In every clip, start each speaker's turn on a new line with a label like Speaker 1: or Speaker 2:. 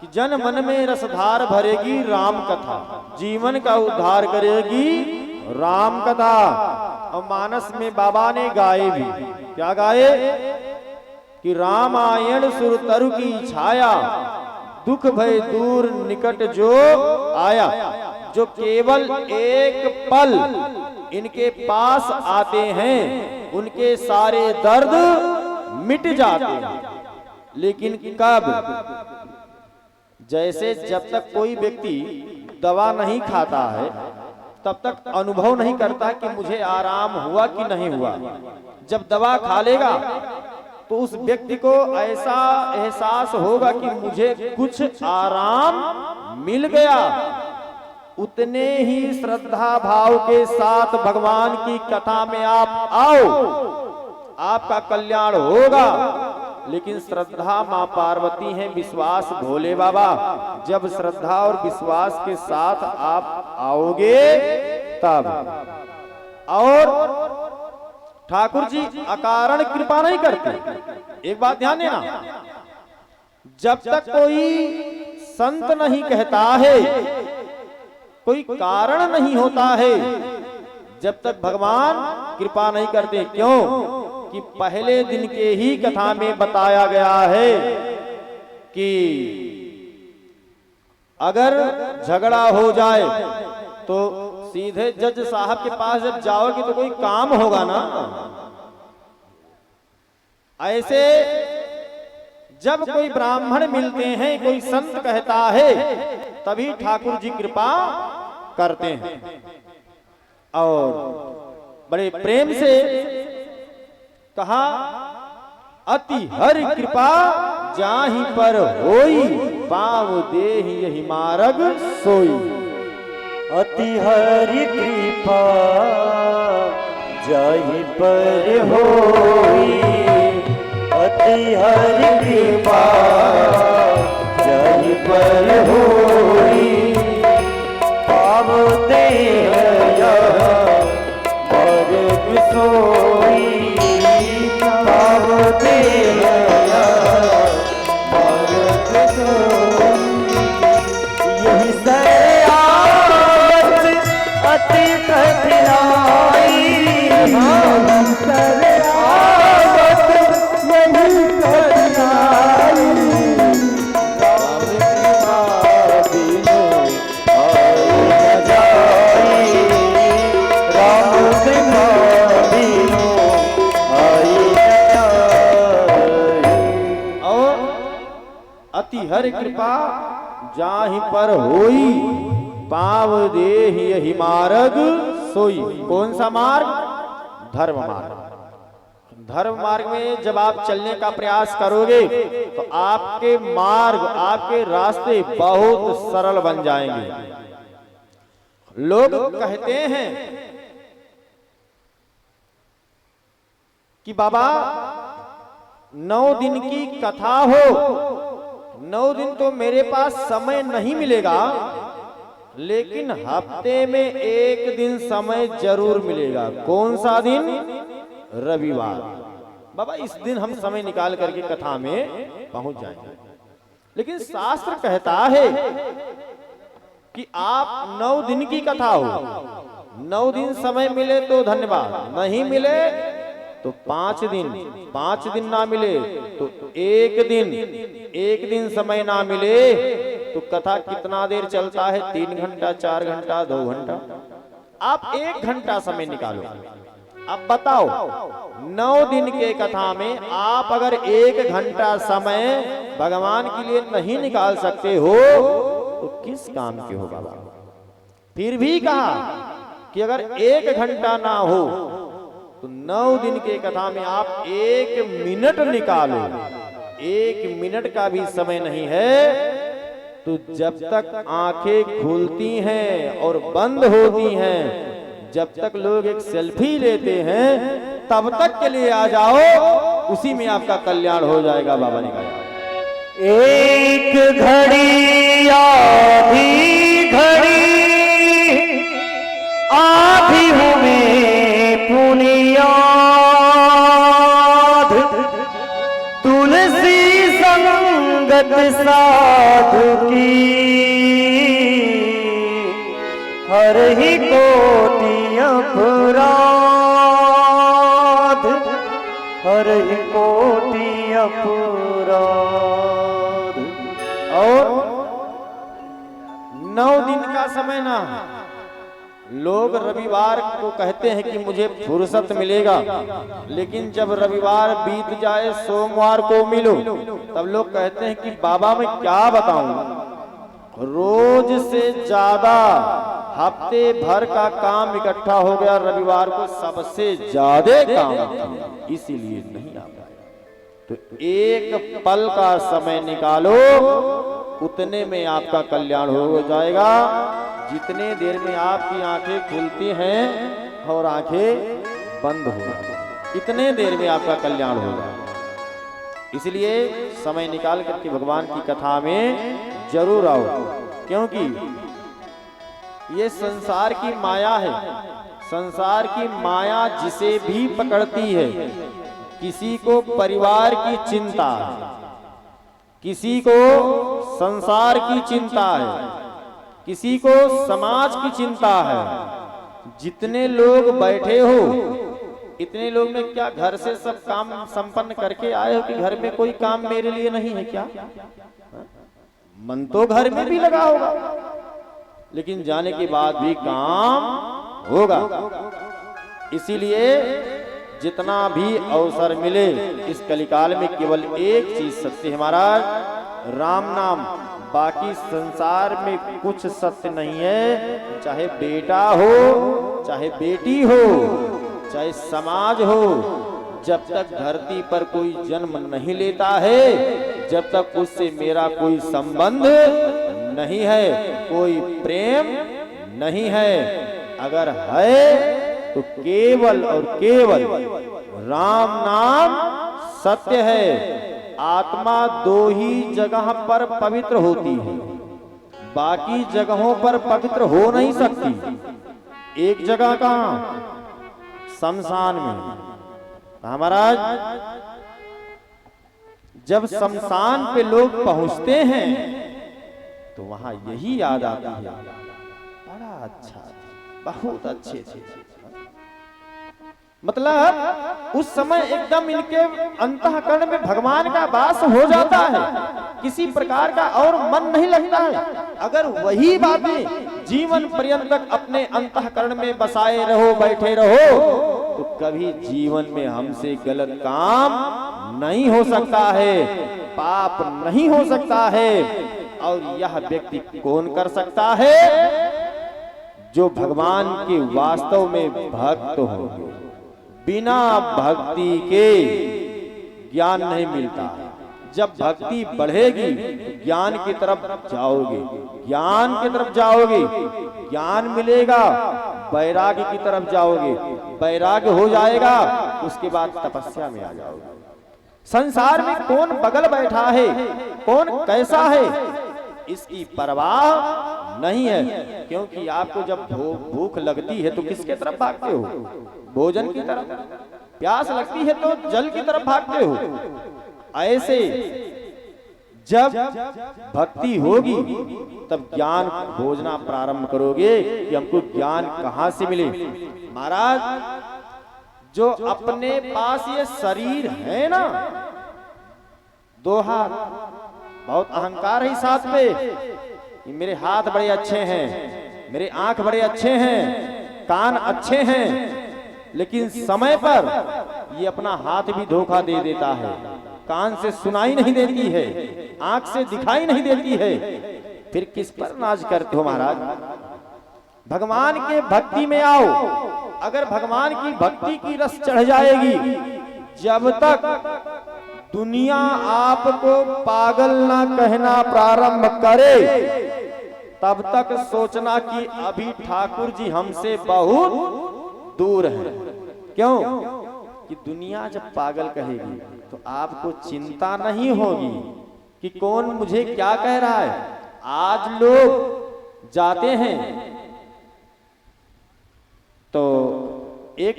Speaker 1: कि जन मन में रसधार भरेगी राम कथा, जीवन का उद्धार करेगी राम कथा। और मानस में बाबा ने गाए भी, क्या गाए कि रामायण सुर तरु की छाया, दुख भय दूर निकट जो आया। जो केवल एक पल इनके पास आते हैं उनके सारे दर्द मिट जाते हैं। लेकिन कब? जैसे जब तक कोई व्यक्ति दवा नहीं खाता है तब तक अनुभव नहीं करता कि मुझे आराम हुआ कि नहीं हुआ। जब दवा खा लेगा तो उस व्यक्ति को ऐसा एहसास होगा कि मुझे कुछ आराम मिल गया। उतने ही श्रद्धा भाव के साथ भगवान की कथा में आप आओ, आपका कल्याण होगा। लेकिन श्रद्धा मां पार्वती है, विश्वास भोले बाबा। जब श्रद्धा और विश्वास के साथ आप आओगे तब। और ठाकुर जी अकारण कृपा नहीं करते। एक बात ध्यान देना, जब तक कोई संत नहीं कहता है, कोई कारण नहीं होता है, जब तक भगवान कृपा नहीं करते। क्यों? कि पहले दिन के ही कथा में बताया गया है कि अगर झगड़ा हो जाए तो सीधे जज साहब के पास जब जाओगे तो कोई काम होगा ना। ऐसे जब कोई ब्राह्मण मिलते हैं, कोई संत कहता है, तभी ठाकुर जी कृपा करते हैं। और बड़े प्रेम से कहा, अति हरि कृपा जाहि पर होई, पाव देहि यहि मार्ग सोई।
Speaker 2: अति हरि कृपा जाहि पर होई, अति हरि कृपा जाहि पर होई, पाव देहि मार्ग सोई, पाव देहि मार्ग सोई। यही सयावत अति कठिनाई, सयावत यही कठिनाई, राम कृपा बिनु आई न जाई, राम कृपा बिनु आई न जाई।
Speaker 1: और अति हरि कृपा जाहि पर होई, पाव देहि यहि मार्ग सोई। कौन सा मार्ग? धर्म मार्ग। धर्म मार्ग में जब आप चलने का प्रयास करोगे तो आपके मार्ग, आपके रास्ते बहुत सरल बन जाएंगे। लोग कहते हैं कि बाबा 9 दिन की कथा हो, 9 दिन तो मेरे पास समय नहीं मिलेगा, लेकिन हफ्ते में एक दिन समय जरूर मिलेगा। कौन सा दिन? रविवार। बाबा इस दिन हम समय निकाल करके कथा में पहुंच जाएंगे। लेकिन शास्त्र कहता है कि आप 9 दिन की कथा हो, 9 दिन समय मिले तो धन्यवाद, नहीं मिले तो 5 दिन, 5 दिन ना मिले तो एक दिन समय ना मिले तो कथा कितना देर चलता है? 3 घंटा, 4 घंटा, 2 घंटा। आप 1 घंटा समय निकालो। अब बताओ 9 दिन के कथा में आप अगर 1 घंटा समय भगवान के लिए नहीं निकाल सकते हो तो किस काम के हो बाबा? फिर भी कहा कि अगर 1 घंटा ना हो तो 9 दिन के कथा में आप 1 मिनट निकालो। 1 मिनट का भी समय नहीं है तो जब तक आंखें खुलती हैं और बंद होती हैं, जब तक लोग एक सेल्फी लेते हैं तब तक के लिए आ जाओ, उसी में आपका कल्याण हो जाएगा। बाबा ने कहा
Speaker 2: एक घड़ी आधी घड़ी आधी हूँ मैं पुनियाद, तुलसी संगत सा साधु की हर ही कोटि अपराध, हर ही कोटि अपराध।
Speaker 1: और 9 दिन का समय ना, लोग रविवार को कहते हैं कि मुझे फुर्सत मिलेगा, लेकिन जब रविवार बीत जाए सोमवार को मिलो, तब लोग कहते हैं कि बाबा मैं क्या बताऊं, रोज से ज्यादा हफ्ते भर का काम इकट्ठा हो गया, रविवार को सबसे ज्यादा काम, इसीलिए नहीं आ पाया। तो एक पल का समय निकालो, उतने में आपका कल्याण हो जाएगा। जितने देर में आपकी आंखें खुलती हैं और आंखें बंद हो जाती, इतने देर में आपका कल्याण होगा। इसलिए समय निकाल करके भगवान की कथा में जरूर आओ, क्योंकि ये संसार की माया है। संसार की माया जिसे भी पकड़ती है, किसी को परिवार की चिंता है, किसी को संसार की चिंता है, किसी को समाज की चिंता है। जितने लोग बैठे हो, इतने लोग में क्या घर से सब काम संपन्न करके आए हो कि घर में कोई काम मेरे लिए नहीं है क्या? मन तो घर में भी लगा होगा, लेकिन जाने के बाद भी काम होगा। इसीलिए जितना भी अवसर मिले इस कलिकाल में केवल एक चीज सत्य है महाराज, राम नाम। बाकी संसार में कुछ सत्य नहीं है। चाहे बेटा हो, चाहे बेटी हो, चाहे समाज हो, जब तक धरती पर कोई जन्म नहीं लेता है, जब तक उससे मेरा कोई संबंध नहीं है, कोई प्रेम नहीं है। अगर है तो केवल और केवल राम नाम सत्य है। आत्मा 2 ही जगह पर पवित्र होती है, बाकी जगहों पर पवित्र हो नहीं सकती। एक जगह कहां? शमशान में। महाराज जब शमशान पे लोग पहुंचते हैं तो वहां यही याद आती है, बड़ा अच्छा, बहुत अच्छे थे। मतलब उस समय एकदम इनके अंतःकरण में भगवान का वास हो जाता है, किसी प्रकार का और मन नहीं लगता है। अगर वही बातें जीवन पर्यंत तक अपने अंतःकरण में बसाए रहो, बैठे रहो, तो कभी जीवन में हमसे गलत काम नहीं हो सकता है, पाप नहीं हो सकता है। और यह व्यक्ति कौन कर सकता है? जो भगवान के वास्तव में भक्त हो। बिना भक्ति के ज्ञान नहीं मिलता। जब भक्ति बढ़ेगी ज्ञान की तरफ जाओगे, ज्ञान की तरफ जाओगे, ज्ञान मिलेगा, वैराग्य की तरफ जाओगे, वैराग्य हो जाएगा, उसके बाद तपस्या में आ जाओगे। संसार में कौन बगल बैठा है, कौन कैसा है, इसकी परवाह नहीं है। क्योंकि आपको जब भूख लगती है तो किसके तरफ भागते हो? भोजन की तरफ। प्यास लगती है तो जल की तरफ भागते हो। ऐसे जब भक्ति होगी तब ज्ञान खोजना प्रारंभ करोगे कि हमको ज्ञान कहां से मिले। महाराज जो अपने पास ये शरीर है ना, 2 हाथ, बहुत अहंकार है साथ पे, मेरे हाथ बड़े अच्छे हैं, मेरे आंख बड़े अच्छे हैं, कान अच्छे हैं, लेकिन समय पर ये अपना हाथ भी धोखा दे देता है। कान से सुनाई नहीं देती है, आंख से दिखाई नहीं देती है, फिर किस पर नाज करते हो महाराज? भगवान के भक्ति में आओ। अगर भगवान की भक्ति की रस चढ़ जाएगी, जब तक दुनिया आपको पागल ना कहना प्रारंभ करे, तब तक सोचना कि अभी ठाकुर जी हमसे बहुत दूर है। क्यों? कि दुनिया जब पागल कहेगी तो आपको चिंता नहीं होगी कि कौन मुझे क्या कह रहा है। आज लोग जाते हैं तो एक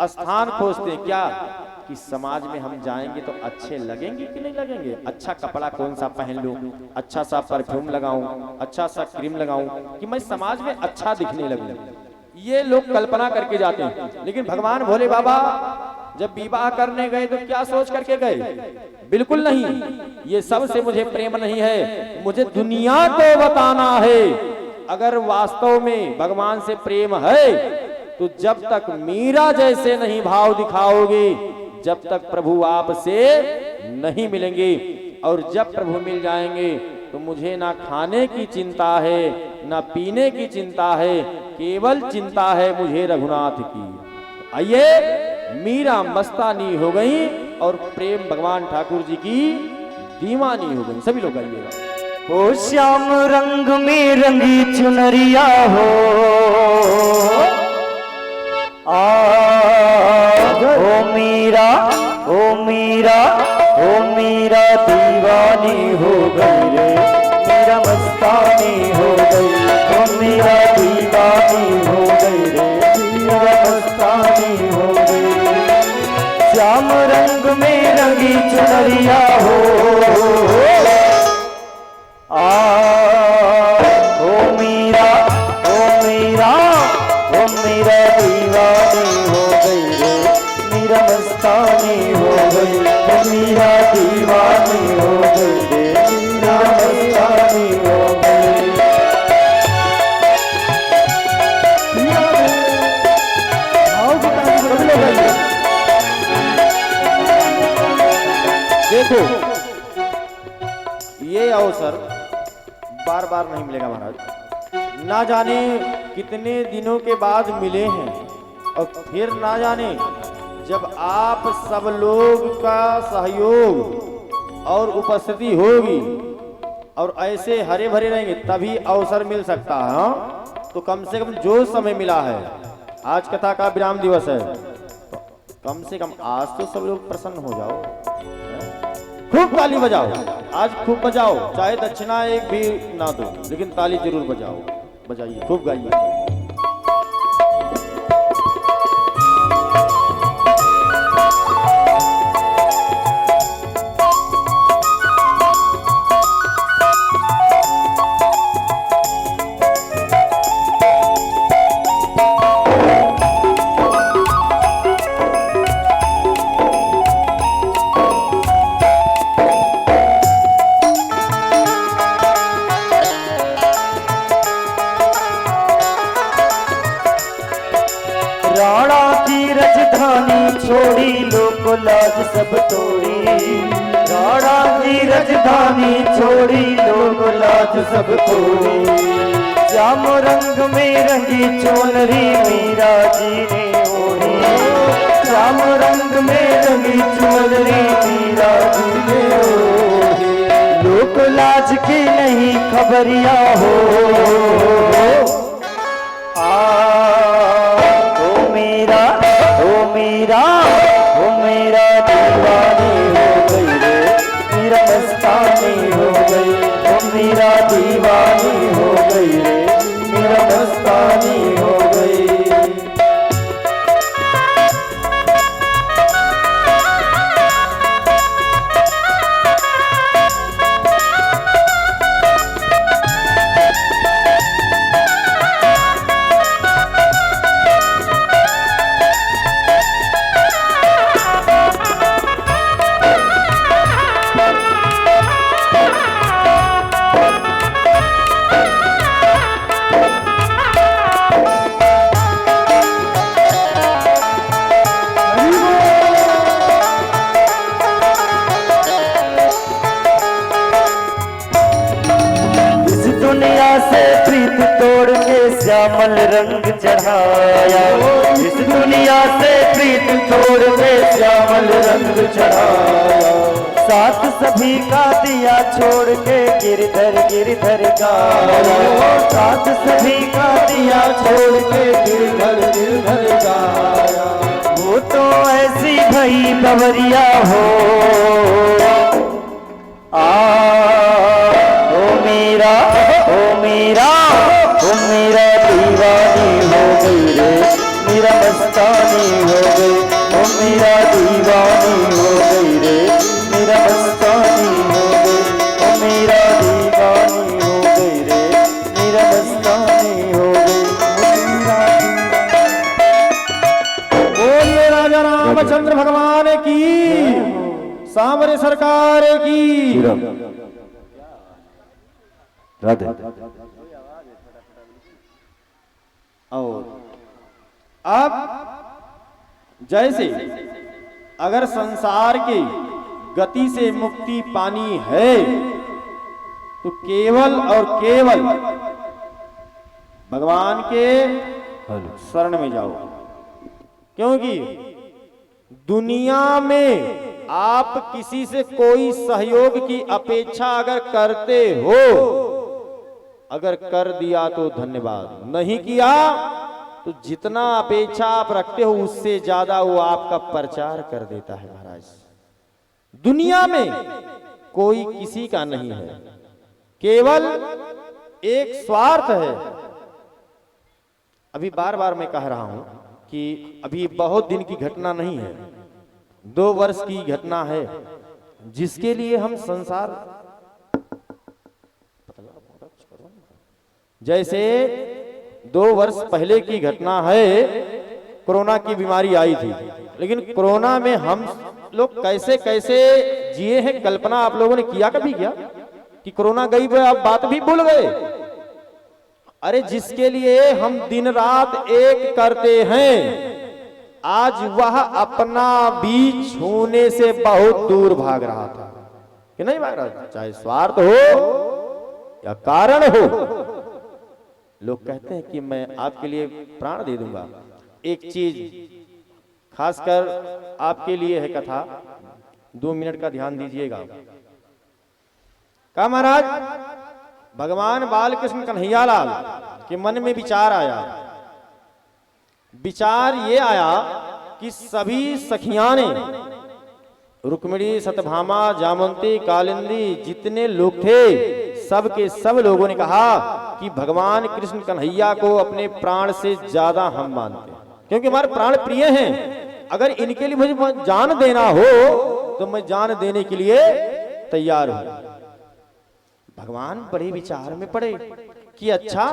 Speaker 1: स्थान खोजते हैं क्या कि समाज में हम जाएंगे तो अच्छे लगेंगे कि नहीं लगेंगे, अच्छा कपड़ा कौन सा पहन लूं, अच्छा सा परफ्यूम लगाऊं, अच्छा सा क्रीम लगाऊं कि मैं समाज में अच्छा दिखने लगूं। ये लोग कल्पना करके जाते हैं। लेकिन भगवान भोले बाबा जब विवाह करने गए तो क्या सोच करके गए? बिल्कुल नहीं, ये सब से मुझे प्रेम नहीं है, मुझे दुनिया को बताना है। अगर वास्तव में भगवान से प्रेम है तो जब तक मीरा जैसे नहीं भाव दिखाओगे, जब तक प्रभु आपसे नहीं मिलेंगे। और जब प्रभु मिल जाएंगे तो मुझे ना खाने की चिंता है, ना पीने की चिंता है, केवल चिंता है मुझे रघुनाथ की। आइए, मीरा मस्तानी हो गई और प्रेम भगवान ठाकुर जी की दीवानी हो गई। सभी लोग आइएगा।
Speaker 2: ओ श्याम रंग में रंगी चुनरिया हो, ओ मीरा, ओ मीरा, ओ मीरा दीवानी हो गई रे, मीरा मस्तानी हो गई। ओ मीरा दीवानी हो गई रे, मीरा मस्तानी हो गई। श्याम रंग में रंगी चुनरिया हो, ओ मीरा, ओ मीरा, ओ मीरा दीवानी हो गई रे, मीरा मस्तानी हो गई। ओ मीरा दीवानी हो गई रे, मीरा मस्तानी हो गई।
Speaker 1: देखो, ये अवसर बार बार नहीं मिलेगा महाराज। ना जाने कितने दिनों के बाद मिले हैं, और फिर ना जाने जब आप सब लोग का सहयोग और उपस्थिति होगी और ऐसे हरे भरे रहेंगे तभी अवसर मिल सकता है। हाँ? तो कम से कम जो समय मिला है, आज कथा का विराम दिवस है, तो कम से कम आज तो सब लोग प्रसन्न हो जाओ, खूब ताली बजाओ, आज खूब बजाओ, चाहे दक्षिणा एक भी ना दो, लेकिन ताली जरूर बजाओ, बजाइए, खूब गाइए।
Speaker 2: छोड़ी लोक लाज सब तोड़ी, राणा की राजधानी छोड़ी लोक लाज सब तोड़ी। श्याम रंग में रंगी चोनरी मीरा जी ने ओढ़ी, श्याम रंग में रंगी चोनरी मीरा जी ने ओढ़ी। लोक लाज की नहीं खबरिया हो, ओ मीरा, ओ मीरा, ओ मीरा दीवानी हो गई रे, मीरा मस्तानी हो गई। ओ मीरा दीवानी हो गई रे, मीरा मस्तानी हो गई। श्यामल रंग चढ़ाया, इस दुनिया से प्रीत तोड़ के श्यामल रंग चढ़ाया। साथ सभी का दिया छोड़ के गिरधर गिरधर गाया, साथ सभी का दिया छोड़ के गिरधर गिरधर गाया। वो तो ऐसी भई बवरिया हो, ओ मीरा, ओ मीरा, ओ मीरा दीवानी हो गई रे, मेरा मस्तानी हो गई, ओ मेरा दीवानी हो गई रे, मेरा मस्तानी हो गई, ओ मेरा दीवानी हो गई रे, मेरा मस्तानी हो गई, मेरा
Speaker 1: बोलिए राजा रामचंद्र भगवान की, सांवरे सरकार की।
Speaker 2: राधे।
Speaker 1: और अब जैसे अगर संसार की गति से मुक्ति पानी है तो केवल और केवल भगवान के शरण में जाओ, क्योंकि दुनिया में आप किसी से कोई सहयोग की अपेक्षा अगर करते हो, अगर कर दिया तो धन्यवाद, नहीं किया तो जितना अपेक्षा आप रखते हो उससे ज्यादा वो आपका प्रचार कर देता है। महाराज दुनिया में कोई किसी का नहीं है, केवल एक स्वार्थ है। अभी बार बार मैं कह रहा हूं कि अभी बहुत दिन की घटना नहीं है, 2 वर्ष की घटना है, जिसके लिए हम संसार, जैसे 2 वर्ष पहले की घटना है, कोरोना की बीमारी आई थी, लेकिन कोरोना में हम लोग कैसे कैसे जिए हैं, कल्पना आप लोगों ने किया कभी क्या कि कोरोना गई वो आप बात भी भूल गए? अरे जिसके लिए हम दिन रात एक करते हैं, आज वह अपना बीच छूने से बहुत दूर भाग रहा था कि नहीं भाग रहा था, चाहे स्वार्थ हो या कारण हो। लोग कहते हैं कि मैं आपके लिए प्राण दे दूंगा। एक चीज खासकर आपके लिए है कथा, 2 मिनट का ध्यान दीजिएगा। कहा महाराज भगवान बालकृष्ण कन्हैया लाल के मन में विचार आया, विचार ये आया कि सभी सखियां ने, रुक्मिणी, सत्यभामा, जामवंती, कालिंदी, जितने लोग थे, सब के सब लोगों ने कहा कि भगवान कृष्ण कन्हैया को अपने प्राण से ज्यादा हम मानते हैं, क्योंकि हमारे प्राण प्रिय हैं। अगर इनके लिए मुझे जान देना हो तो मैं जान देने के लिए तैयार हूं। भगवान बड़े विचार में पड़े कि अच्छा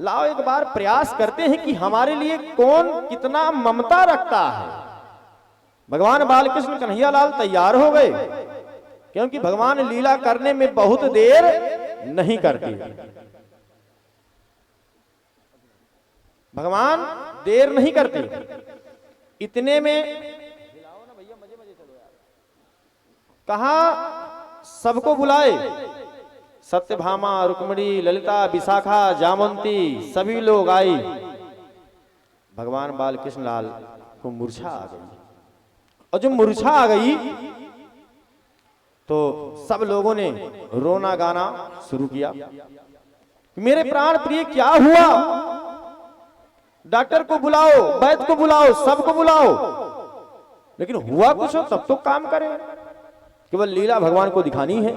Speaker 1: लाओ एक बार प्रयास करते हैं कि हमारे लिए कौन कितना ममता रखता है। भगवान बालकृष्ण कन्हैया लाल तैयार हो गए, क्योंकि भगवान लीला करने में बहुत देर नहीं करते, भगवान देर नहीं करते। इतने में कहा सबको बुलाए, सत्यभामा, रुक्मिणी, ललिता, विशाखा, जामवंती, सभी लोग आई। भगवान बालकृष्ण लाल को मूर्छा आ गई, और जब मूर्छा आ गई तो सब लोगों ने रोना गाना शुरू किया, मेरे प्राण प्रिय क्या हुआ, डॉक्टर को बुलाओ, वैद्य को बुलाओ, सबको बुलाओ, लेकिन हुआ कुछ हो तब तो काम करें, केवल लीला भगवान को दिखानी है।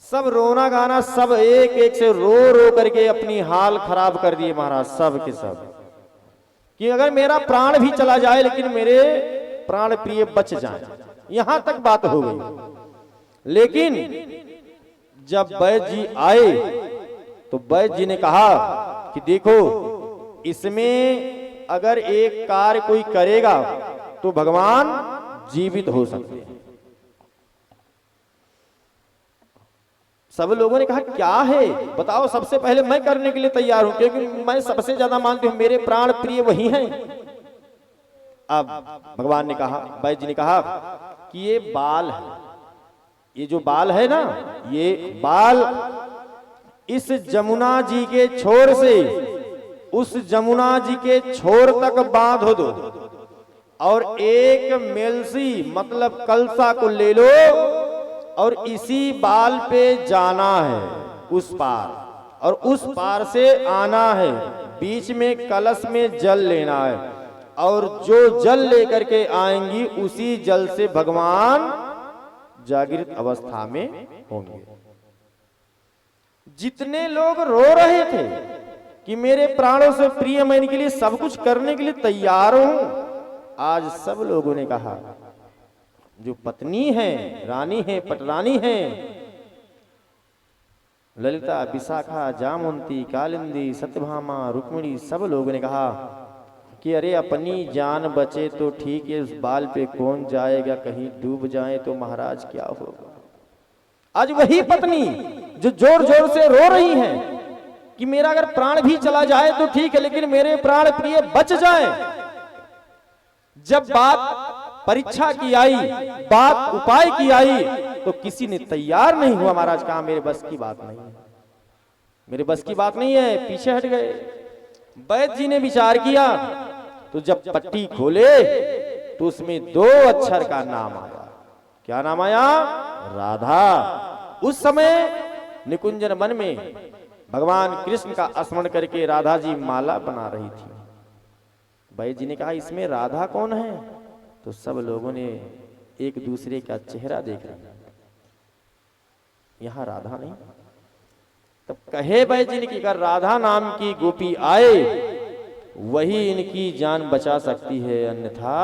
Speaker 1: सब रोना गाना, सब एक एक से रो रो करके अपनी हाल खराब कर दिए महाराज, सब के सब, कि अगर मेरा प्राण भी चला जाए लेकिन मेरे प्राण प्रिय बच जाएं, यहां तक बात हो गई। लेकिन जब वैद्य जी आए तो वैद्य जी ने कहा कि देखो इसमें अगर एक कार्य कोई करेगा तो भगवान जीवित हो सकते हैं। सब लोगों ने कहा क्या है बताओ, सबसे पहले मैं करने के लिए तैयार हूं, क्योंकि मैं सबसे ज्यादा मानती हूं, मेरे प्राण प्रिय वही हैं। अब भगवान ने कहा, वैद्य जी ने कहा कि ये बाल है, ये जो बाल है ना, ये बाल इस जमुना जी के छोर से उस जमुना जी के छोर तक बांध दो, और एक मेलसी मतलब कलसा को ले लो और इसी बाल पे जाना है उस पार, और उस पार से आना है, बीच में कलश में जल लेना है, और जो जल लेकर के आएंगी उसी जल से भगवान जागृत अवस्था में होंगे। जितने लोग रो रहे थे कि मेरे प्राणों से प्रिय मैं इनके लिए सब कुछ करने के लिए तैयार हूं। आज सब लोगों ने कहा जो पत्नी है, रानी है, पटरानी है, ललिता, विशाखा, जामवंती, कालिंदी, सत्यभामा, रुक्मिणी, सब लोगों ने कहा कि अरे अपनी जान बचे तो ठीक है, उस बाल पे कौन जाएगा, कहीं डूब जाए तो महाराज क्या होगा। आज वही पत्नी जो जोर जोर से रो रही है कि मेरा अगर प्राण भी चला जाए तो ठीक है, लेकिन मेरे प्राण प्रिय बच जाए। जब बात परीक्षा की आई, बात उपाय की आई, तो किसी ने तैयार नहीं हुआ। महाराज कहा मेरे बस की बात नहीं है, मेरे बस की बात नहीं है, पीछे हट गए। वैद्य जी ने विचार किया तो जब पट्टी खोले तो उसमें 2 अक्षर का नाम आया। क्या नाम आया? राधा। उस समय निकुंजन वन में भगवान कृष्ण का स्मरण करके राधा जी माला बना रही थी। वैद्य जी ने कहा इसमें राधा कौन है? तो सब लोगों ने एक दूसरे का चेहरा देख लिया, यहां राधा नहीं। तब कहे वैद्य जी ने कि अगर राधा नाम की गोपी आए वही इनकी जान बचा सकती है, अन्यथा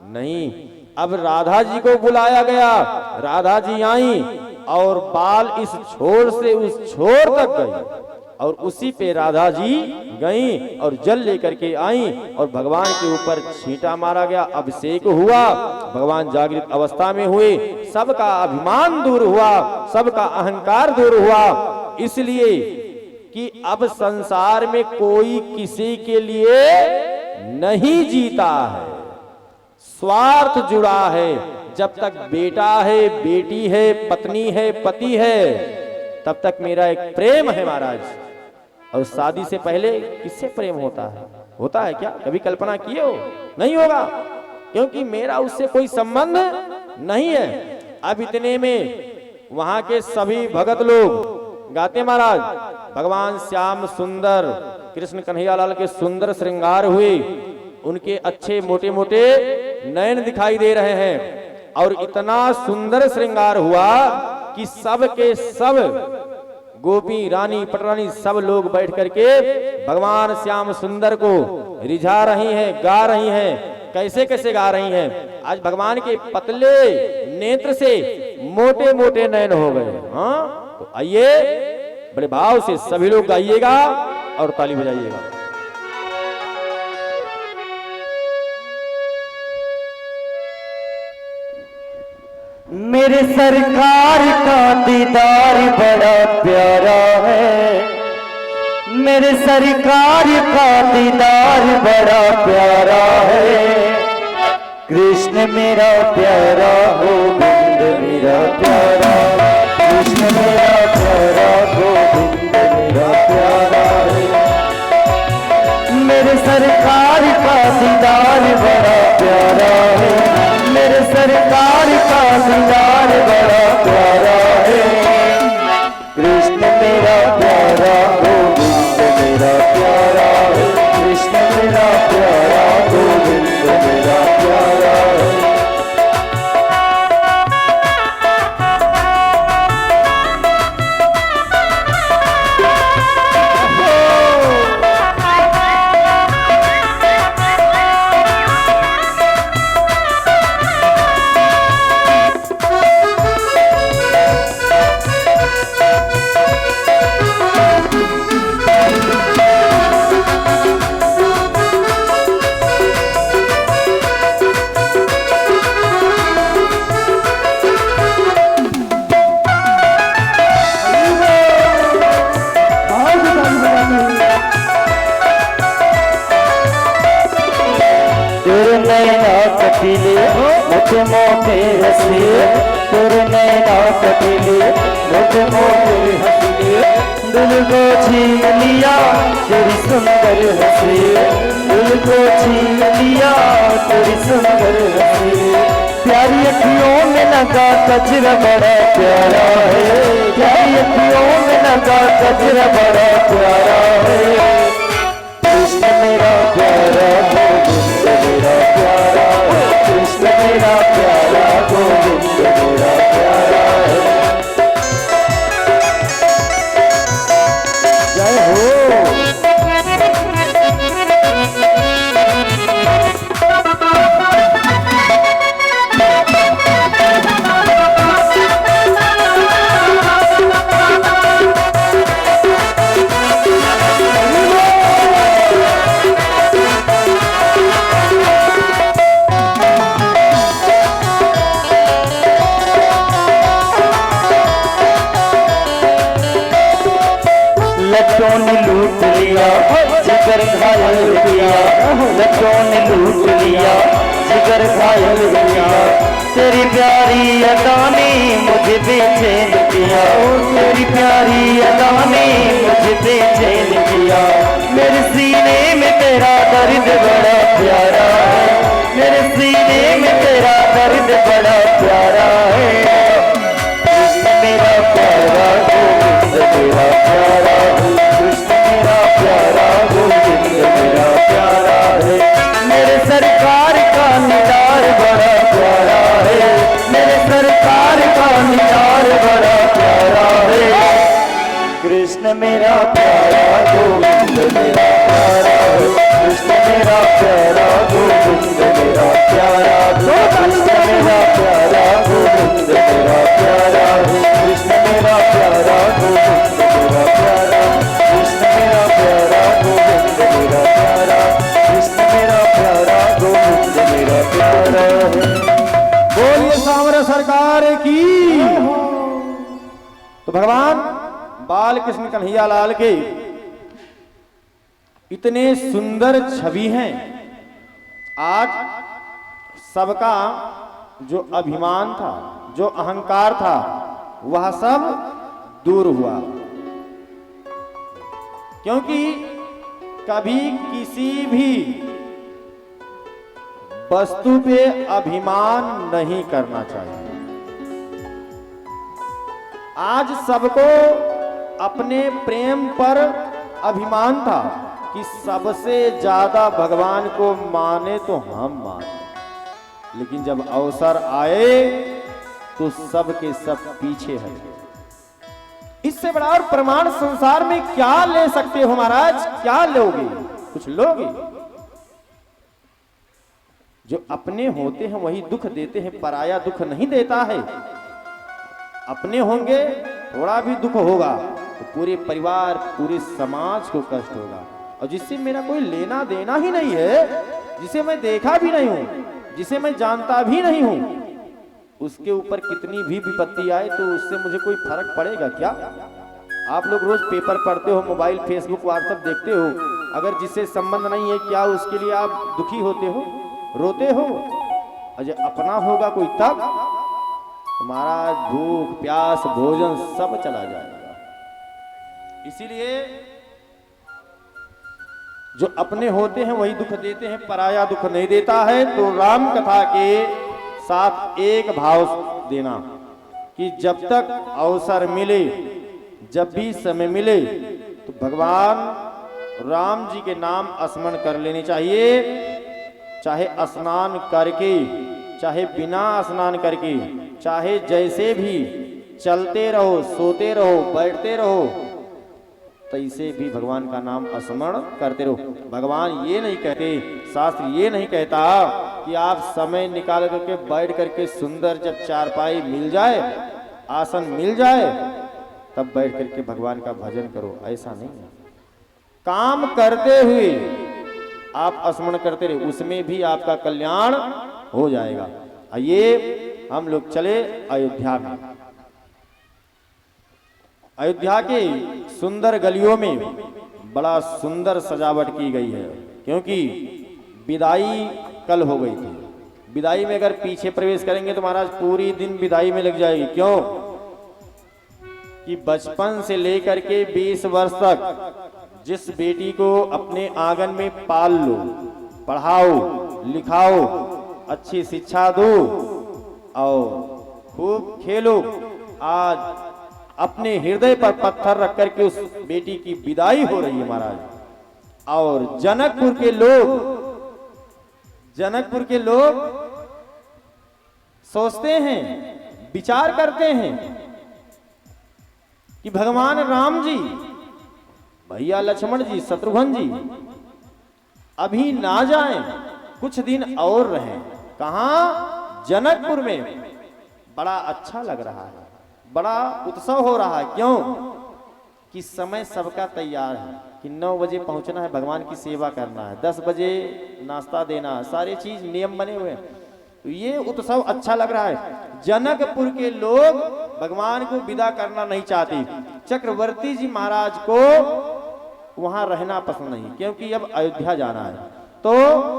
Speaker 1: नहीं। अब राधा जी को बुलाया गया, राधा जी आई और बाल इस छोर से उस छोर तक गई और उसी पे राधा जी गईं और जल लेकर के आईं और भगवान के ऊपर छींटा मारा गया, अभिषेक हुआ, भगवान जागृत अवस्था में हुए, सबका अभिमान दूर हुआ, सबका अहंकार दूर हुआ। इसलिए कि अब संसार में कोई किसी के लिए नहीं जीता है, स्वार्थ जुड़ा है। जब तक बेटा है, बेटी है, पत्नी है, पति है, तब तक मेरा एक प्रेम है महाराज। और शादी से पहले किससे प्रेम होता है? होता है क्या? कभी कल्पना किए हो? नहीं होगा, क्योंकि मेरा उससे कोई संबंध नहीं है। अब इतने में वहां के सभी भगत लोग गाते महाराज, भगवान श्याम सुंदर, कृष्ण कन्हैयालाल के सुंदर श्रृंगार हुए, उनके अच्छे मोटे मोटे नयन दिखाई दे रहे हैं और इतना सुंदर श्रृंगार हुआ कि सब के सब गोपी, रानी, पटरानी सब लोग बैठ करके भगवान श्याम सुंदर को रिझा रही हैं, गा रही हैं। कैसे कैसे गा रही हैं? आज भगवान के पतले नेत्र से मोटे मोटे नयन हो गए। हाँ, तो आइए बड़े भाव से सभी लोग गाइएगा और ताली बजाइएगा।
Speaker 2: मेरे सरकार का दीदार बड़ा प्यारा है, मेरे सरकार का दीदार बड़ा प्यारा है। कृष्ण मेरा प्यारा, गोविंद मेरा प्यारा, कृष्ण मेरा प्यारा, गोविंद मेरा प्यारा है। मेरे सरकार का दीदार बड़ा प्यारा है, मेरे सरकार का दीदार बड़ा प्यारा है। कृष्ण मेरा प्यारा, गोविंद मेरा प्यारा है, कृष्ण मेरा प्यारा, गोविंद मेरा प्यारा है। मोटे मोटे हंसिए, तेरे नैना कटीले, मोटे मोटे हंसिए, दिल को छीन लिया तेरी सुंदर हंसी, दिल को छीन लिया तेरी सुंदर हंसी। प्यारी अखियों में लगा कजरा बड़ा प्यारा है, प्यारी अखियों में लगा कजरा बड़ा प्यारा है। कृष्ण मेरा प्यारा, गोविंद मेरा प्यारा है, कृष्ण मेरा प्यारा, गोविंद मेरा प्यारा है। जय हो। लट्टों ने लूट लिया जिगर घायल किया, लट्टों ने लूट लिया जिगर घायल किया। तेरी प्यारी अदा ने मुझे बेचैन किया, तेरी प्यारी अदा ने मुझे बेचैन किया। मेरे सीने में तेरा दर्द बड़ा प्यारा है, मेरे सीने में तेरा दर्द बड़ा प्यारा है। कृष्ण मेरा प्यारा गोविंद मेरा प्यारा, कृष्ण मेरा प्यारा गोविंद मेरा प्यारा है। मेरे सरकार का निडार बड़ा प्यारा है, मेरे सरकार का निडार बड़ा प्यारा है। कृष्ण मेरा प्यारा गोविंद मेरा प्यारा है, कृष्ण मेरा प्यारा गोविंद मेरा प्यारा है। कृष्ण मेरा प्यारा गोविंद मेरा प्यारा है, कृष्ण मेरा प्यारा गोविंद मेरा प्यारा, कृष्ण मेरा प्यारा गोविंद मेरा प्यारा, कृष्ण मेरा प्यारा गोविंद मेरा प्यारा है।
Speaker 1: बोलिए सांवरा सरकार की। तो भगवान बाल कृष्ण कन्हैया लाल के इतने सुंदर छवि हैं। आज सबका जो अभिमान था, जो अहंकार था, वह सब दूर हुआ। क्योंकि कभी किसी भी वस्तु पे अभिमान नहीं करना चाहिए। आज सबको अपने प्रेम पर अभिमान था कि सबसे ज्यादा भगवान को माने तो हम माने, लेकिन जब अवसर आए तो सब के सब पीछे हटे। इससे बड़ा और प्रमाण संसार में क्या ले सकते हो महाराज? क्या लोगे? कुछ लोगे? जो अपने होते हैं वही दुख देते हैं, पराया दुख नहीं देता है। अपने होंगे थोड़ा भी दुख होगा तो पूरे परिवार पूरे समाज को कष्ट होगा। और जिससे मेरा कोई लेना देना ही नहीं है, जिसे मैं देखा भी नहीं हूं, जिसे मैं जानता भी नहीं हूं, उसके ऊपर कितनी भी विपत्ति आए तो उससे मुझे कोई फर्क पड़ेगा क्या? आप लोग रोज पेपर पढ़ते हो, मोबाइल फेसबुक व्हाट्सएप देखते हो, अगर जिससे संबंध नहीं है क्या उसके लिए आप दुखी होते हो, रोते हो? और जब अपना होगा कोई तब हमारा भूख प्यास भोजन सब चला जाएगा। इसीलिए जो अपने होते हैं वही दुख देते हैं, पराया दुख नहीं देता है। तो राम कथा के साथ एक भाव देना कि जब तक अवसर मिले, जब भी समय मिले, तो भगवान राम जी के नाम स्मरण कर लेने चाहिए। चाहे स्नान करके, चाहे बिना स्नान करके, चाहे जैसे भी चलते रहो, सोते रहो, बैठते रहो, तैसे भी भगवान का नाम स्मरण करते रहो। भगवान ये नहीं कहते, शास्त्र ये नहीं कहता कि आप समय निकाल करके बैठ करके सुंदर जब चारपाई मिल जाए, आसन मिल जाए, तब बैठ करके भगवान का भजन करो। ऐसा नहीं है। काम करते हुए आप स्मरण करते रहे, उसमें भी आपका कल्याण हो जाएगा। आइए हम लोग चले अयोध्या में। अयोध्या के सुंदर गलियों में बड़ा सुंदर सजावट की गई है, क्योंकि विदाई कल हो गई थी। विदाई में अगर पीछे प्रवेश करेंगे तो महाराज पूरी दिन विदाई में लग जाएगी। क्यों कि बचपन से लेकर के 20 वर्ष तक जिस बेटी को अपने आंगन में पाल लो, पढ़ाओ, लिखाओ, अच्छी शिक्षा दो और खूब खेलो, आज अपने हृदय पर पत्थर रख करके उस बेटी की विदाई हो रही है महाराज। और जनकपुर के लोग सोचते हैं, विचार करते हैं कि भगवान राम जी, भैया लक्ष्मण जी, शत्रुघ्न जी अभी ना जाएं, कुछ दिन और रहें। कहां? जनकपुर में। बड़ा अच्छा लग रहा है, बड़ा उत्सव हो रहा है। क्यों कि समय सबका तैयार है कि 9 बजे पहुंचना है, भगवान की सेवा करना है, 10 बजे नाश्ता देना, सारे चीज नियम बने हुए हैं। तो ये उत्सव अच्छा लग रहा है। जनकपुर के लोग भगवान को विदा करना नहीं चाहती। चक्रवर्ती जी महाराज को वहां रहना पसंद नहीं, क्योंकि अब अयोध्या जाना है। तो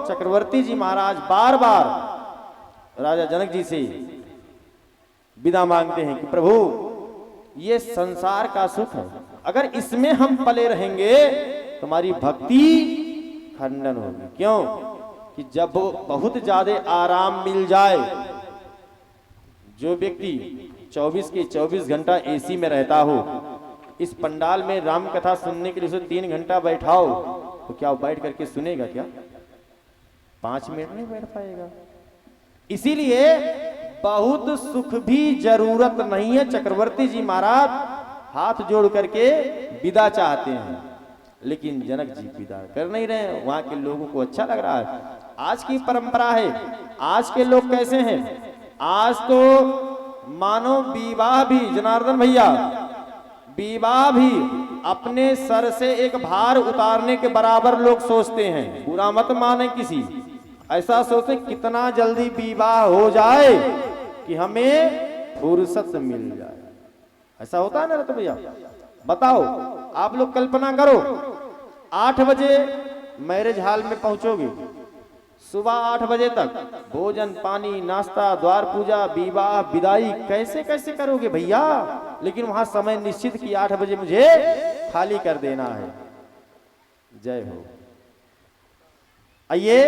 Speaker 1: चक्रवर्ती जी महाराज बार बार राजा जनक जी से विदा मांगते हैं कि प्रभु ये संसार का सुख है, अगर इसमें हम पले रहेंगे तुम्हारी भक्ति खंडन होगी। क्यों कि जब बहुत ज्यादा आराम मिल जाए, जो व्यक्ति 24 के 24 घंटा एसी में रहता हो, इस पंडाल में राम कथा सुनने के लिए उसे 3 घंटा बैठाओ तो क्या वो बैठ करके सुनेगा? क्या 5 मिनट नहीं बैठ पाएगा। इसीलिए बहुत सुख भी जरूरत नहीं है। चक्रवर्ती जी महाराज हाथ जोड़ करके विदा चाहते हैं, लेकिन जनक जी विदा कर नहीं रहे। वहां के लोगों को अच्छा लग रहा है। आज की परंपरा है, आज के लोग कैसे हैं, आज तो मानो विवाह भी, जनार्दन भैया, विवाह भी अपने सर से एक भार उतारने के बराबर लोग सोचते हैं। बुरा मत माने किसी, ऐसा सोचे कितना जल्दी विवाह हो जाए कि हमें फुर्सत मिल जाए। ऐसा होता है ना रतन भैया? बताओ, आप लोग कल्पना करो, 8 बजे मैरिज हॉल में पहुंचोगे, सुबह 8 बजे तक भोजन पानी नाश्ता द्वार पूजा विवाह विदाई कैसे कैसे करोगे भैया? लेकिन वहां समय निश्चित कि 8 बजे मुझे खाली कर देना है। जय हो। आइए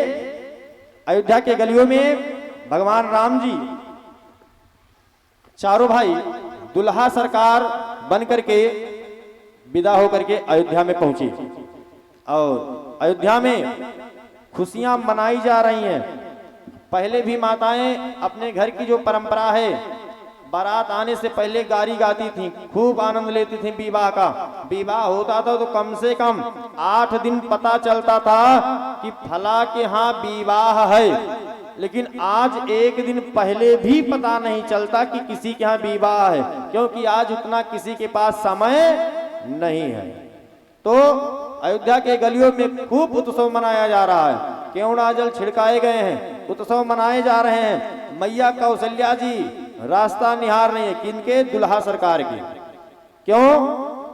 Speaker 1: अयोध्या के गलियों में भगवान राम जी चारों भाई दुल्हा सरकार बन करके विदा होकर के अयोध्या में पहुंचे और अयोध्या में खुशियां मनाई जा रही हैं। पहले भी माताएं अपने घर की जो परंपरा है, बारात आने से पहले गारी गाती थी, खूब आनंद लेती थी विवाह का। विवाह होता था तो कम से कम 8 दिन पता चलता था कि फला के यहाँ विवाह है, लेकिन आज 1 दिन पहले भी पता नहीं चलता कि किसी के यहाँ विवाह है, क्योंकि आज उतना किसी के पास समय नहीं है। तो अयोध्या के गलियों में खूब उत्सव मनाया जा रहा है, केवड़ा जल छिड़काए गए हैं, उत्सव मनाए जा रहे हैं। मैया कौशल्या जी रास्ता निहार रही है, किनके? दुल्हा सरकार के। क्यों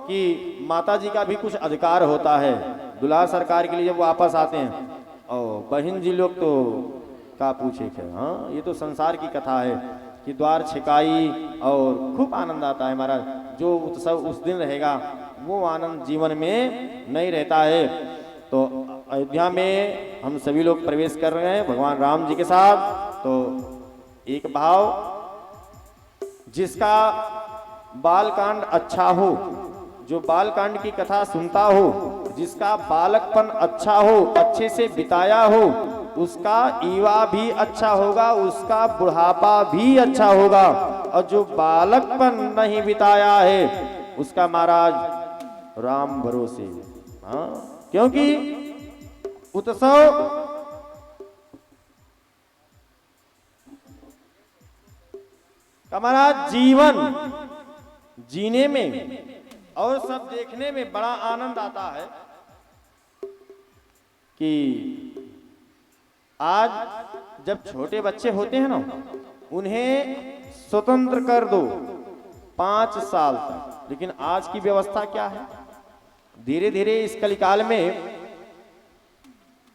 Speaker 1: कि माता जी का भी कुछ अधिकार होता है दुल्हा सरकार के लिए जब वापस आते हैं। और बहन जी लोग तो का पूछे थे। हाँ, ये तो संसार की कथा है कि द्वार छिकाई और खूब आनंद आता है महाराज। जो उत्सव उस दिन रहेगा वो आनंद जीवन में नहीं रहता है। तो अयोध्या में हम सभी लोग प्रवेश कर रहे हैं भगवान राम जी के साथ। तो एक भाव, जिसका बालकांड अच्छा हो, जो बालकांड की कथा सुनता हो, जिसका बालकपन अच्छा हो, अच्छे से बिताया हो, उसका युवा भी अच्छा होगा, उसका बुढ़ापा भी अच्छा होगा। और जो बालकपन नहीं बिताया है उसका महाराज राम भरोसे। हाँ, क्योंकि उत्सव का महाराज जीवन जीने में और सब देखने में बड़ा आनंद आता है कि आज जब छोटे बच्चे होते हैं ना, उन्हें स्वतंत्र कर दो 5 साल तक, लेकिन आज की व्यवस्था क्या है? धीरे धीरे इस कलिकाल में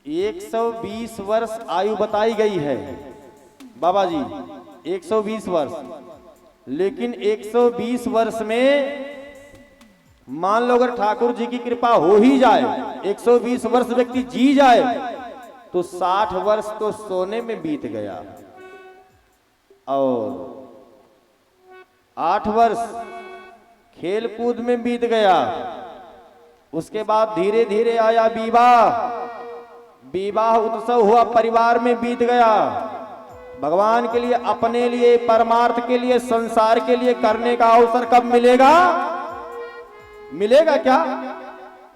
Speaker 1: 120 वर्ष आयु बताई गई है बाबा जी, 120 वर्ष। लेकिन 120 वर्ष में मान लो अगर ठाकुर जी की कृपा हो ही जाए, 120 वर्ष व्यक्ति जी जाए, तो 60 वर्ष तो सोने में बीत गया और 8 वर्ष खेल कूद में बीत गया। उसके बाद धीरे धीरे आया विवाह, विवाह उत्सव हुआ, परिवार में बीत गया। भगवान के लिए, अपने लिए, परमार्थ के लिए, संसार के लिए करने का अवसर कब मिलेगा? मिलेगा क्या?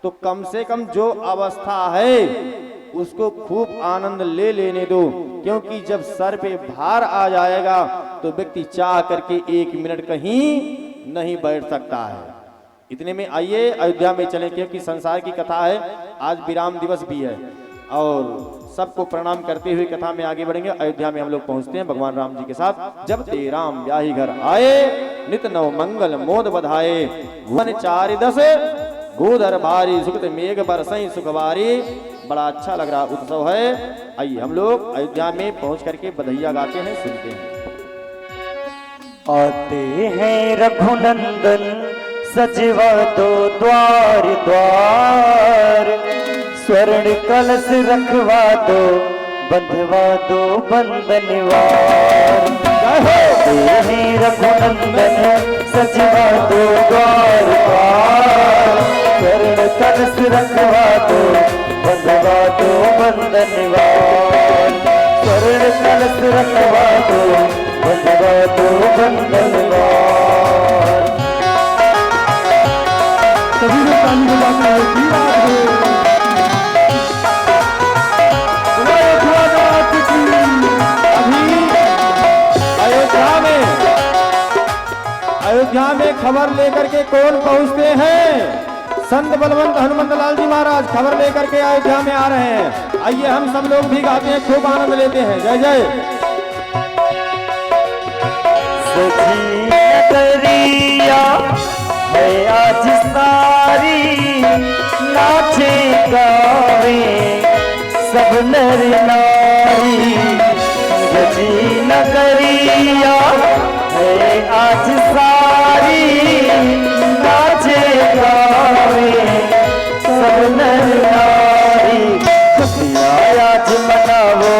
Speaker 1: तो कम से कम जो अवस्था है उसको खूब आनंद ले लेने दो, क्योंकि जब सर पे भार आ जाएगा तो व्यक्ति चाह करके 1 मिनट कहीं नहीं बैठ सकता है। इतने में आइए अयोध्या में चलें, क्योंकि संसार की कथा है, आज विराम दिवस भी है और सबको प्रणाम करते हुए कथा में आगे बढ़ेंगे। अयोध्या में हम लोग पहुंचते हैं भगवान राम जी के साथ। जब ते राम ब्याही घर आए नित नव मंगल मोद बधाए भुवन चारि दस गोधर भारी सुखत मेघ बरसई सुखवारी। बड़ा अच्छा लग रहा उत्सव है। आइए हम लोग अयोध्या में पहुंच करके बधैया गाते हैं, सुनते हैं।
Speaker 2: आते हैं रघुनंदन सजवा दो द्वार द्वार, स्वर्ण कलश रखवा दो बंधवा दो बंधनवार। आते हैं रघुनंदन सजवा दो द्वार द्वार, स्वर्ण कलश रखवा दो बंधवा दो बंधनवार। स्वर्ण कलश रखवा दो बंधवा दो बंधनवार।
Speaker 3: सभी लोग ताली बजाते हैं कि
Speaker 1: अभी अयोध्या में खबर लेकर के कौन पहुंचते हैं? संत बलवंत हनुमंत लाल जी महाराज खबर लेकर के अयोध्या में आ रहे हैं। आइए हम सब लोग भी गाते हैं, खूब आनंद लेते हैं। जय जय।
Speaker 2: सजी नगरिया है आज सारी, नाचे गावे सब नर नारी। सजी नगरिया है आज सारी, नाचे गावे सब नर नारी। खुशियाँ आज मनावो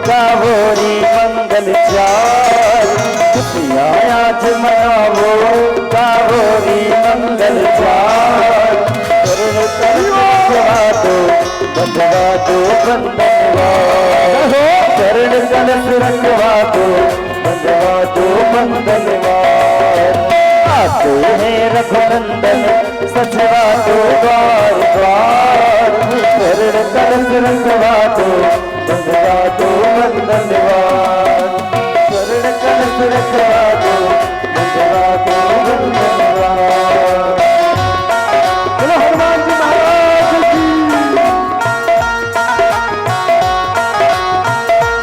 Speaker 2: गावोरी मंगल चार, खुशियाँ आज मनावो गावोरी मंगल चार। करुण करवा दो बंधवा दो बंधनवार, चरण कलश रखवा दो बंधवा दो बंधनवार। आते हैं रघुनंदन सजवा दो द्वार द्वार, चरण कलश रखवा दो बंधवा दो बंधनवार। चरण कलश रखवा दो बंधवा दो बंधनवार। बोलो हनुमान जी महाराज की।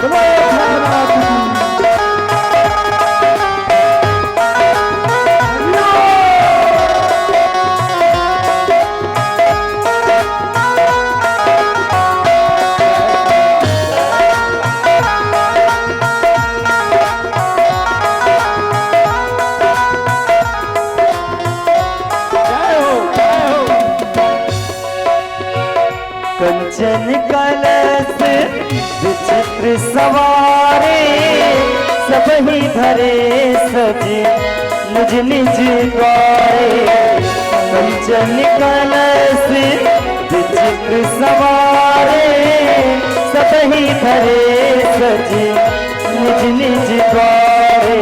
Speaker 2: बोलो भोलेनाथ की। कंचन कलश विचित्र सवारे, सब ही धरे सजे निज निज द्वारे। कंचन कलश विचित्र सवारे, सब ही धरे सजे निज निज द्वारे।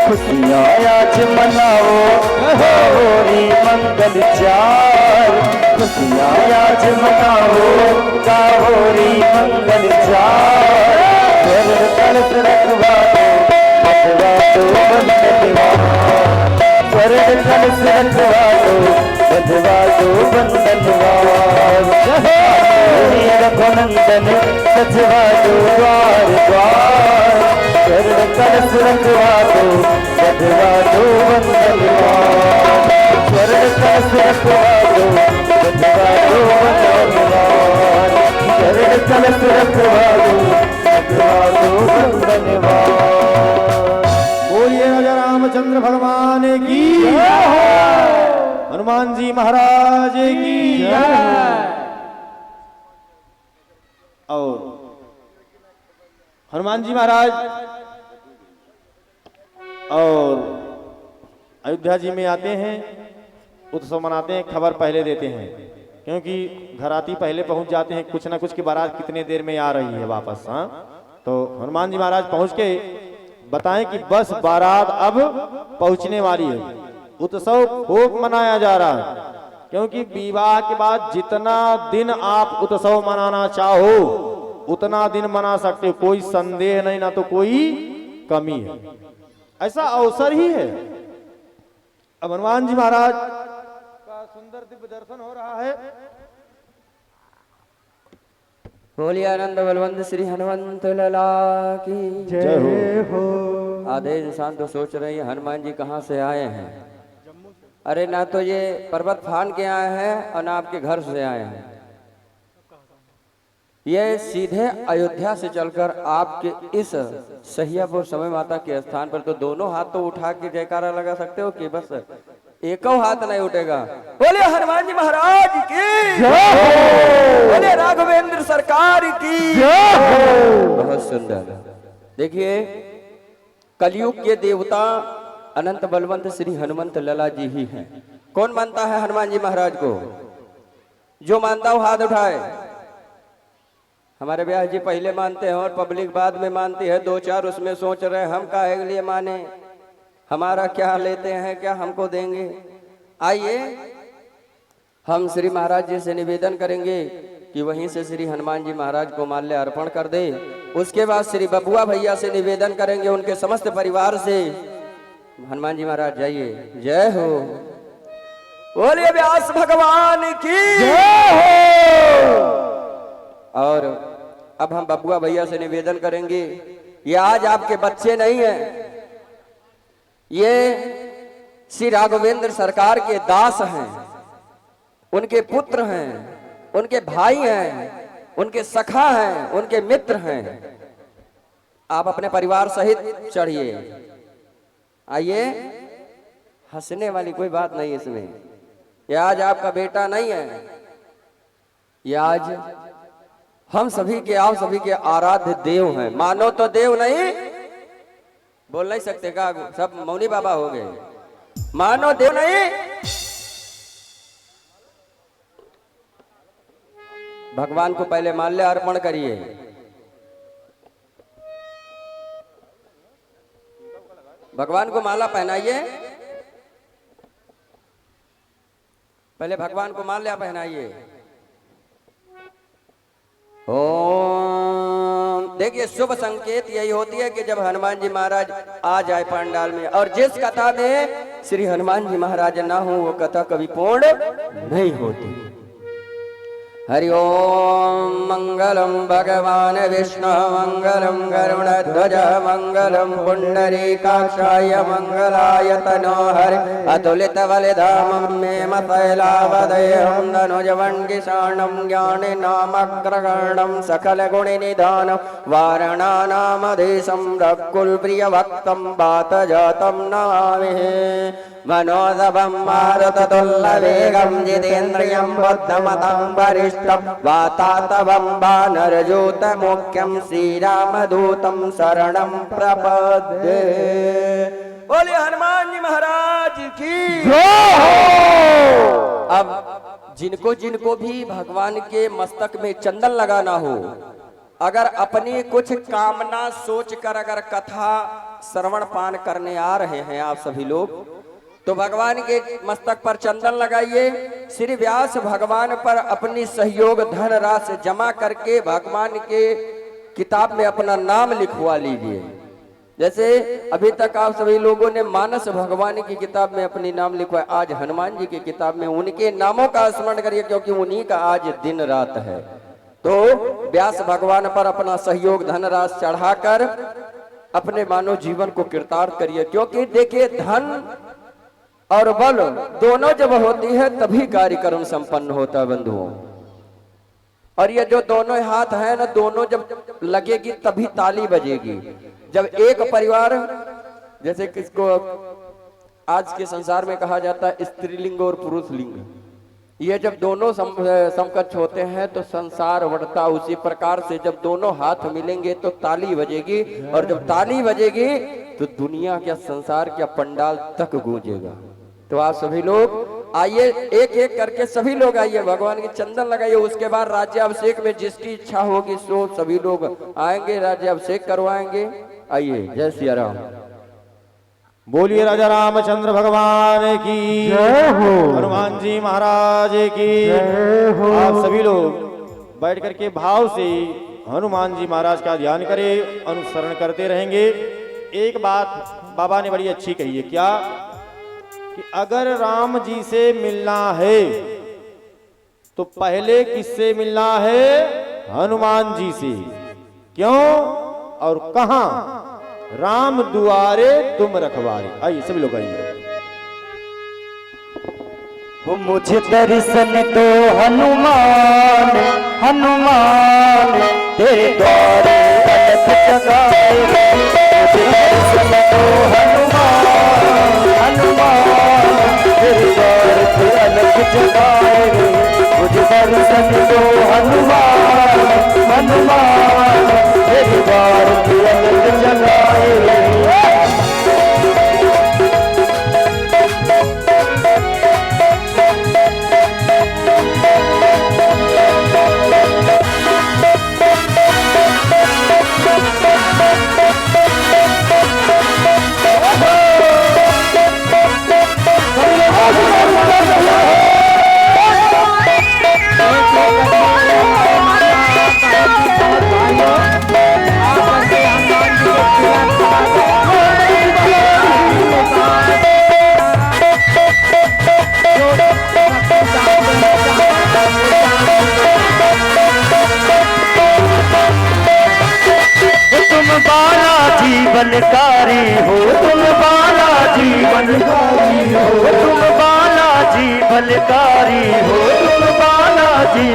Speaker 2: खुशियाँ आज मनाओ गौरी मंगल चार, खुशियाँ आज मनाओ गौरी मंगल चार। स्वर्ण कलश रखवा दो बंधनवार, स्वर्ण कलश रखवा दो बंधवा दो बंधनवार। रघुनंदन सजवा दो द्वार द्वार, स्वर्ण कलश रखवा दो बंधवा दो बंधनवार। स्वर्ण कलश रखवा दो बंधवा दो बंधनवार। स्वर्ण कलश रखवा दो बंधवा दो बंधनवार।
Speaker 1: बोलिए राजा रामचंद्र भगवान की, हनुमान जी महाराज की। और हनुमान जी महाराज और अयोध्या जी में आते हैं, उत्सव मनाते हैं, खबर पहले देते हैं, क्योंकि घराती पहले पहुंच जाते हैं। कुछ ना कुछ की बारात कितने देर में आ रही है वापस। हाँ, तो हनुमान जी महाराज पहुंच के बताएं कि बस बारात अब पहुंचने वाली है। उत्सव खूब मनाया जा रहा है, क्योंकि विवाह के बाद जितना दिन आप उत्सव मनाना चाहो उतना दिन मना सकते हो, कोई संदेह नहीं, ना तो कोई कमी है, ऐसा अवसर ही है। अब हनुमान जी महाराज का सुंदर दिव्य दर्शन हो रहा है।
Speaker 4: बोलिए आनंद बलवंत श्री हनुमंत लला की
Speaker 1: जय हो।
Speaker 4: आधे इंसान तो सोच रहे हैं हनुमान जी कहाँ से आए हैं। अरे ना तो ये पर्वत फान के आए हैं और ना आपके घर से आए हैं, ये सीधे अयोध्या से चलकर आपके इस सहियापुर समय माता के स्थान पर। तो दोनों हाथ तो उठा के जयकारा लगा सकते हो कि बस एको हाथ नहीं उठेगा। बोले हनुमान जी महाराज की, बोले राघवेंद्र सरकार की। बहुत सुंदर। देखिए कलयुग के देवता अनंत बलवंत श्री हनुमंत लला जी ही हैं। कौन मानता है हनुमान जी महाराज को? जो मानता हो हाथ उठाए। हमारे ब्याह जी पहले मानते हैं और पब्लिक बाद में मानती है। दो चार उसमें सोच रहे हैं हम काहे के लिए माने, हमारा क्या लेते हैं, क्या हमको देंगे। आइए हम श्री महाराज जी से निवेदन करेंगे कि वहीं से श्री हनुमान जी महाराज को माल्य अर्पण कर दे। उसके बाद श्री बबुआ भैया से निवेदन करेंगे उनके समस्त परिवार से। हनुमान जी महाराज जाइए। जय हो। बोलिए व्यास भगवान की जय हो। और अब हम बबुआ भैया से निवेदन करेंगे, ये आज आपके बच्चे नहीं हैं, ये श्री राघवेंद्र सरकार के दास हैं, उनके पुत्र हैं, उनके भाई हैं, उनके सखा हैं, उनके मित्र हैं। आप अपने परिवार सहित चढ़िए। आइए, हंसने वाली कोई बात नहीं इसमें। ये आज आपका बेटा नहीं है, ये आज हम सभी के, आप सभी के आराध्य देव हैं। मानो तो देव नहीं, बोल नहीं सकते का, सब मौनी बाबा हो गए। मानो देव नहीं, भगवान को पहले माल्य अर्पण करिए। भगवान को माला पहनाइए, पहले भगवान को माल्या पहनाइए। ओम। देखिए शुभ संकेत यही होती है कि जब हनुमान जी महाराज आ जाए पंडाल में। और जिस कथा में श्री हनुमान जी महाराज ना हो वो कथा कभी पूर्ण नहीं होती। हरि ओम। मंगलम भगवान विष्णु मंगलम गरुड़ध्वज मंगलम पुंडरीकाक्षाय मंगलाय तनोहर अतुलित बलिधामं मे मथैलावदेहं धनुजवन्गिषाणं ज्ञानिनामग्रगणं सकल गुणनिधानं वारणानामधीशं रघुकुलप्रियभक्तं वातजातं नमामि। मनोदभं मारुततुल्यवेगं जितेन्द्रियं बुद्धमतं वरिष्ठं वातातवं वानरयूतमुख्यं श्रीरामदूतं शरणं प्रपद्ये। बोलिए हनुमान जी महाराज की जय हो। अब जिनको जिनको भी भगवान के मस्तक में चंदन लगाना हो, अगर अपनी कुछ कामना सोचकर अगर कथा श्रवण पान करने आ रहे हैं आप सभी लोग, तो भगवान के मस्तक पर चंदन लगाइए। श्री व्यास भगवान पर अपनी सहयोग धन राशि जमा करके भगवान के किताब में अपना नाम लिखवा लीजिए। जैसे अभी तक आप सभी लोगों ने मानस भगवान की किताब में अपनी नाम लिखवाए, आज हनुमान जी की किताब में उनके नामों का स्मरण करिए, क्योंकि उन्हीं का आज दिन रात है। तो व्यास भगवान पर अपना सहयोग धन राशि चढ़ाकर अपने मानव जीवन को कृतार्थ करिए। क्योंकि देखिए धन और बल दोनों जब होती है तभी कार्यक्रम संपन्न होता है बंधुओं। और ये जो दोनों हाथ है ना, दोनों जब लगेगी तभी ताली बजेगी। जब एक परिवार, जैसे किसको आज के संसार में कहा जाता है स्त्रीलिंग और पुरुष लिंग, ये जब दोनों समकक्ष होते हैं तो संसार बढ़ता। उसी प्रकार से जब दोनों हाथ मिलेंगे तो ताली बजेगी, और जब ताली बजेगी तो दुनिया क्या, संसार क्या, पंडाल तक गूंजेगा। तो आप सभी लोग आइए, एक एक करके सभी लोग आइए, भगवान के चंदन लगाइए। उसके बाद राज्याभिषेक में जिसकी इच्छा होगी सो सभी लोग आएंगे, राज्याभिषेक करवाएंगे। आइए, जय सिया राम।
Speaker 1: बोलिए राजा रामचंद्र भगवान की जय हो, हनुमान जी महाराज की जय हो। आप सभी लोग बैठ करके भाव से हनुमान जी महाराज का ध्यान करें, अनुसरण करते रहेंगे। एक बात बाबा ने बड़ी अच्छी कही है, क्या कि अगर राम जी से मिलना है तो पहले किससे मिलना है? हनुमान जी से। क्यों और कहां? राम दुआरे तुम रखवारे। आइए सभी लोग आइए।
Speaker 2: वो मुझे दर्शन दो हनुमान, हनुमान तेरे द्वारे अलख जगाए। मुझे दर्शन दो हनुमान, हनुमान तेरे द्वारे पे अलख जगाए। मुझे दर्शन दो हनुमान, हनुमान तेरे द्वारे पे अलख जगाए। बनकारी हो तुम बालाजी, बनकारी हो तुम बालाजी, बनकारी हो तुम बालाजी।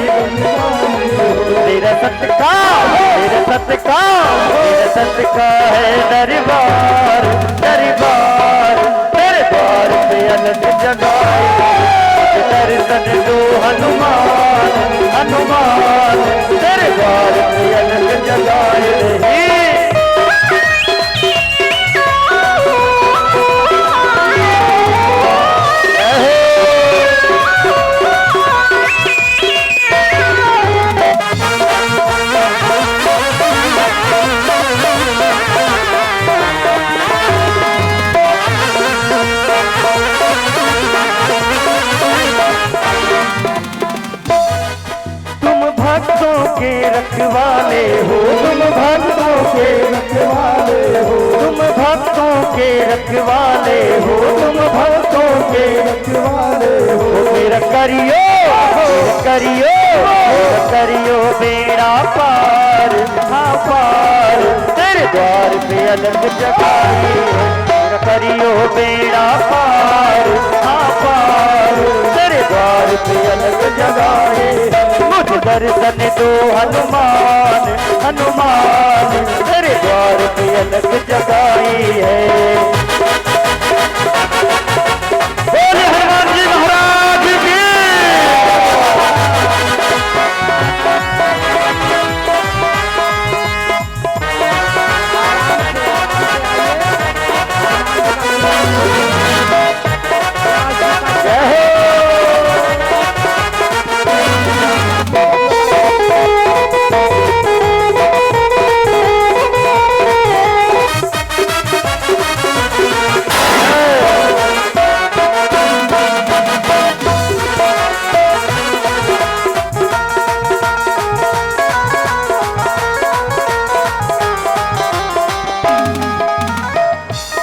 Speaker 2: तेरा सत्कार, तेरा सत्कार, तेरा सत्कार है दरबार, दरबार तेरे द्वार पे अलग जगाए। दर्शन दो हनुमान, हनुमान तेरे द्वार पे अलग जगाए। रखवाले हो तुम भक्तों के रखवाले हो, तुम भक्तों के रखवाले हो, तुम भक्तों के रखवाले हो। मेरा करियो, करियो, करियो बेड़ा पार, हाँ पार तेरे द्वार पे अलग जगाए। मेरा करियो बेड़ा पार, हाँ पार तेरे द्वार पे अलग जगाए। मुझे दर्शन दो हनुमान, हनुमान तेरे द्वार पे अलग जगाई है। बोले हनुमान जी महाराज की।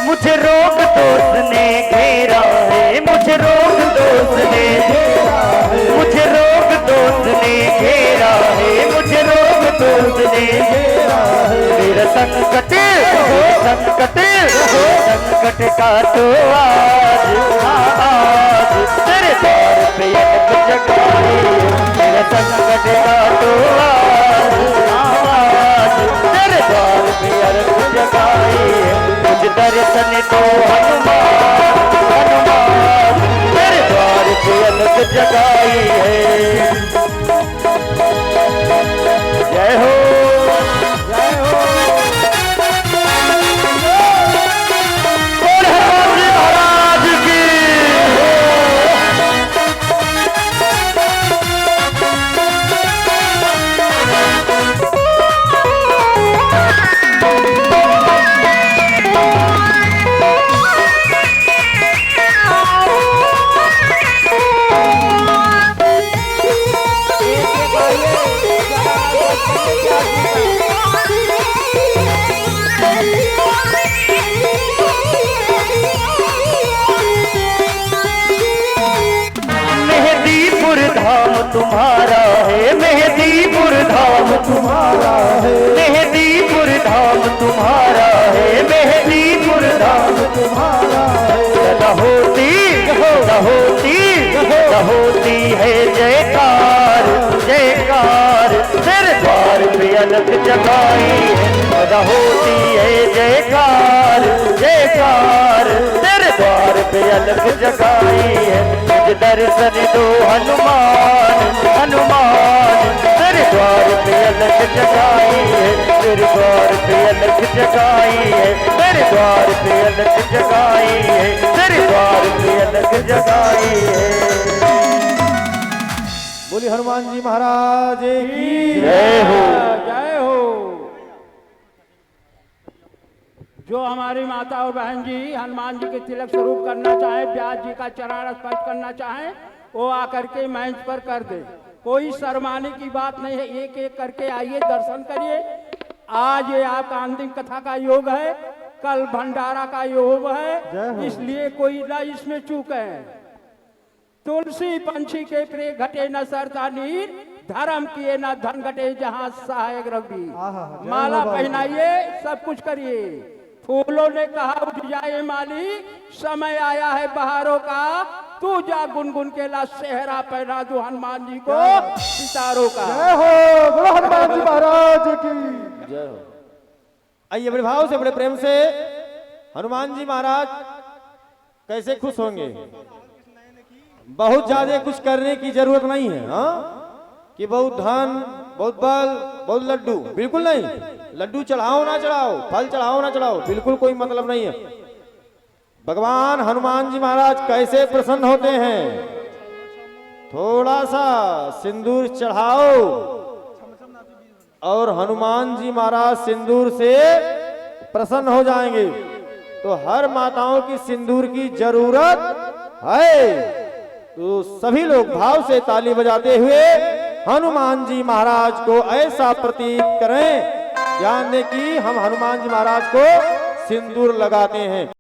Speaker 2: मुझे रोग दोस्त ने घेरा है, मुझे रोग दोस्त ने घेरा है, मुझे रोग दोस्त ने घेरा है, मुझे रोग दोस्त ने घेरा है। मेरा संकट, संकट, संकट का तो आज, आज तेरे द्वार पे अलग जगाए। मेरा संकट का तो आज, आज तेरे द्वार पे अलग जगाए। मुझे दर्शन दो हनुमान, हनुमान तेरे द्वार पे अलग जगाई है। जय हो, जय हो। बोल हनुमान जी महाराज की। तुम्हारा है मेहदीपुर धाम, तुम्हारा है मेहदीपुर धाम, तुम्हारा है न होती है जयकार जयकार, तेरे द्वार पे अलग जगाई है। न होती है जयकार जयकार, तेरे द्वार पे अलग जगाई है। मुझे दर्शन दो हनुमान हनुमान, तेरे द्वार पे अलग जगाई है। तेरे द्वार पे अलग जगाई है। तेरे द्वार पे अलग जगाई है। तेरे द्वार पे अलग जगाई है।
Speaker 1: बोली हनुमान जी महाराज की
Speaker 2: जय हो।
Speaker 3: जय हो। जो हमारी माता और बहन जी हनुमान जी के तिलक स्वरूप करना चाहे, व्यास जी का चरण स्पर्श करना चाहे, वो आकर के मंच पर कर दे। कोई शर्माने की बात नहीं है, एक एक करके आइए, दर्शन करिए। आज ये आपका अंतिम कथा का योग है, कल भंडारा का योग है, इसलिए कोई ना इसमें चूक है। तुलसी पंछी के प्रिय घटे न सरता नीर, धर्म किए न धन घटे जहां सहायक रघुवीर। माला पहनाइए, सब कुछ करिए। फूलों ने कहा उठ जाए माली, समय आया है बहारों का, तू जा गुनगुन के ला सेहरा पहना दो हनुमान जी को सितारों का।
Speaker 1: जय हो। बोलो हनुमान जी महाराज की जय हो। आइए बड़े भाव से बड़े प्रेम से हनुमान जी महाराज कैसे खुश होंगे। बहुत ज्यादा कुछ करने की जरूरत नहीं है, हाँ, कि बहुत धन, बहुत बल, बहुत लड्डू, बिल्कुल नहीं। लड्डू चढ़ाओ ना चढ़ाओ, फल चढ़ाओ ना चढ़ाओ, बिल्कुल कोई मतलब नहीं है। भगवान हनुमान जी महाराज कैसे प्रसन्न होते हैं, थोड़ा सा सिंदूर चढ़ाओ और हनुमान जी महाराज सिंदूर से प्रसन्न हो जाएंगे। तो हर माताओं की सिंदूर की जरूरत है। तो सभी लोग भाव से ताली बजाते हुए हनुमान जी महाराज को ऐसा प्रतीक करें, ध्यान दें कि हम हनुमान जी महाराज को सिंदूर लगाते हैं।